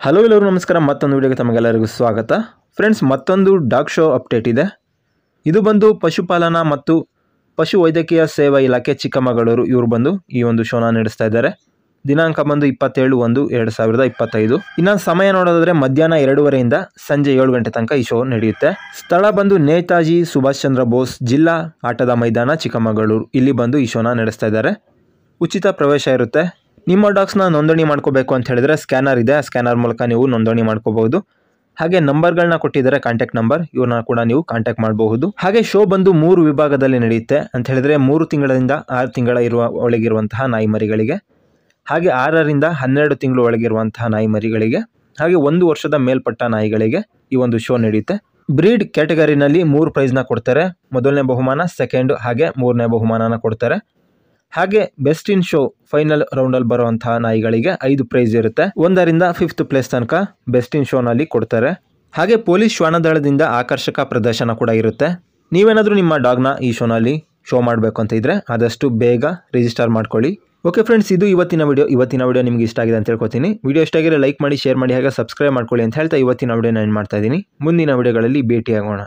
Hello ಎಲ್ಲರೂ ನಮಸ್ಕಾರ. ಮತ್ತೊಂದು ವಿಡಿಯೋಗೆ ತಮಗೆಲ್ಲರಿಗೂ ಸ್ವಾಗತ. ಫ್ರೆಂಡ್ಸ್, ಮತ್ತೊಂದು ಡಾಗ್ ಶೋ ಅಪ್ಡೇಟ್ ಇದೆ. ಇದು ಬಂದು ಪಶುಪಾಲನಾ ಮತ್ತು ಪಶು ವೈದ್ಯಕೀಯ ಸೇವಾ ಇಲಾಖೆ ಚಿಕ್ಕಮಗಳೂರು ಇವರು ಬಂದು ಈ ಒಂದು ಶೋನ ನಡೆಸ್ತಾ ಇದ್ದಾರೆ. ದಿನಾಂಕ ಬಂದು 27/1/2025. ಇನ್ನು ಸಮಯ ನೋಡೋದಾದ್ರೆ ಮಧ್ಯಾಹ್ನ 2:30 ಸಂಜೆ 7 ಗಂಟೆ ತನಕ ಈ ಶೋ ನಡೆಯುತ್ತೆ. ಸ್ಥಳ ಬಂದು ನೇತಾಜಿ ಸುಭಾಷ್ ಚಂದ್ರ ಬೋಸ್ ಜಿಲ್ಲಾ ಆಟದ ಮೈದಾನ ಚಿಕ್ಕಮಗಳೂರು. ಇಲ್ಲಿ ಬಂದು ಈ ಶೋನ ನಡೆಸ್ತಾ ಇದ್ದಾರೆ. ಉಚಿತ ಪ್ರವೇಶ ಇರುತ್ತೆ. ನಿಮ್ಮ ಡಾಗ್ಸ್ನ ನೋಂದಣಿ ಮಾಡ್ಕೋಬೇಕು ಅಂತ ಹೇಳಿದ್ರೆ ಸ್ಕ್ಯಾನರ್ ಇದೆ. ಆ ಸ್ಕ್ಯಾನರ್ ಮೂಲಕ ನೀವು ನೋಂದಣಿ ಮಾಡ್ಕೋಬಹುದು. ಹಾಗೆ ನಂಬರ್ಗಳನ್ನ ಕೊಟ್ಟಿದ್ದಾರೆ, ಕಾಂಟ್ಯಾಕ್ಟ್ ನಂಬರ್, ಇವ್ರನ್ನ ಕೂಡ ನೀವು ಕಾಂಟ್ಯಾಕ್ಟ್ ಮಾಡಬಹುದು. ಹಾಗೆ ಶೋ ಬಂದು 3 ವಿಭಾಗದಲ್ಲಿ ನಡೆಯುತ್ತೆ ಅಂತ ಹೇಳಿದ್ರೆ 3 ತಿಂಗಳಿಂದ 6 ತಿಂಗಳ ಒಳಗಿರುವಂತಹ ನಾಯಿ ಮರಿಗಳಿಗೆ, ಹಾಗೆ 6ರಿಂದ 12 ತಿಂಗಳು ಒಳಗಿರುವಂತಹ ನಾಯಿ ಮರಿಗಳಿಗೆ, ಹಾಗೆ 1 ವರ್ಷದ ಮೇಲ್ಪಟ್ಟ ನಾಯಿಗಳಿಗೆ ಈ ಒಂದು ಶೋ ನಡೆಯುತ್ತೆ. ಬ್ರೀಡ್ ಕ್ಯಾಟಗರಿನಲ್ಲಿ 3 ಪ್ರೈಸ್ನ ಕೊಡ್ತಾರೆ. ಮೊದಲನೇ ಬಹುಮಾನ, ಸೆಕೆಂಡ್ ಹಾಗೆ 3ನೇ ಬಹುಮಾನನ ಕೊಡ್ತಾರೆ. ಹಾಗೆ ಬೆಸ್ಟ್ ಇನ್ ಶೋ ಫೈನಲ್ ರೌಂಡಲ್ಲಿ ಬರುವಂತಹ ನಾಯಿಗಳಿಗೆ 5 ಪ್ರೈಸ್ ಇರುತ್ತೆ. 1ರಿಂದ 5th ಪ್ಲೇಸ್ ತನಕ ಬೆಸ್ಟ್ ಇನ್ ಶೋನಲ್ಲಿ ಕೊಡ್ತಾರೆ. ಹಾಗೆ ಪೊಲೀಸ್ ಶ್ವಾನದಳದಿಂದ ಆಕರ್ಷಕ ಪ್ರದರ್ಶನ ಕೂಡ ಇರುತ್ತೆ. ನೀವೇನಾದರೂ ನಿಮ್ಮ ಡಾಗ್ನ ಈ ಶೋನಲ್ಲಿ ಶೋ ಮಾಡಬೇಕು ಅಂತ ಇದ್ರೆ ಆದಷ್ಟು ಬೇಗ ರಿಜಿಸ್ಟರ್ ಮಾಡ್ಕೊಳ್ಳಿ. ಓಕೆ ಫ್ರೆಂಡ್ಸ್, ಇದು ಇವತ್ತಿನ ವಿಡಿಯೋ ನಿಮಗೆ ಇಷ್ಟ ಆಗಿದೆ ಅಂತ ಹೇಳ್ಕೊತೀನಿ. ವಿಡಿಯೋ ಇಷ್ಟ ಆಗಿದ್ರೆ ಲೈಕ್ ಮಾಡಿ, ಶೇರ್ ಮಾಡಿ, ಹಾಗೆ ಸಬ್ಸ್ಕ್ರೈಬ್ ಮಾಡ್ಕೊಳ್ಳಿ ಅಂತ ಹೇಳ್ತಾ ಇವತ್ತಿನ ವಿಡಿಯೋನ ಎಂಡ್ ಮಾಡ್ತಾ ಇದ್ದೀನಿ. ಮುಂದಿನ ವಿಡಿಯೋಗಳಲ್ಲಿ ಭೇಟಿಯಾಗೋಣ.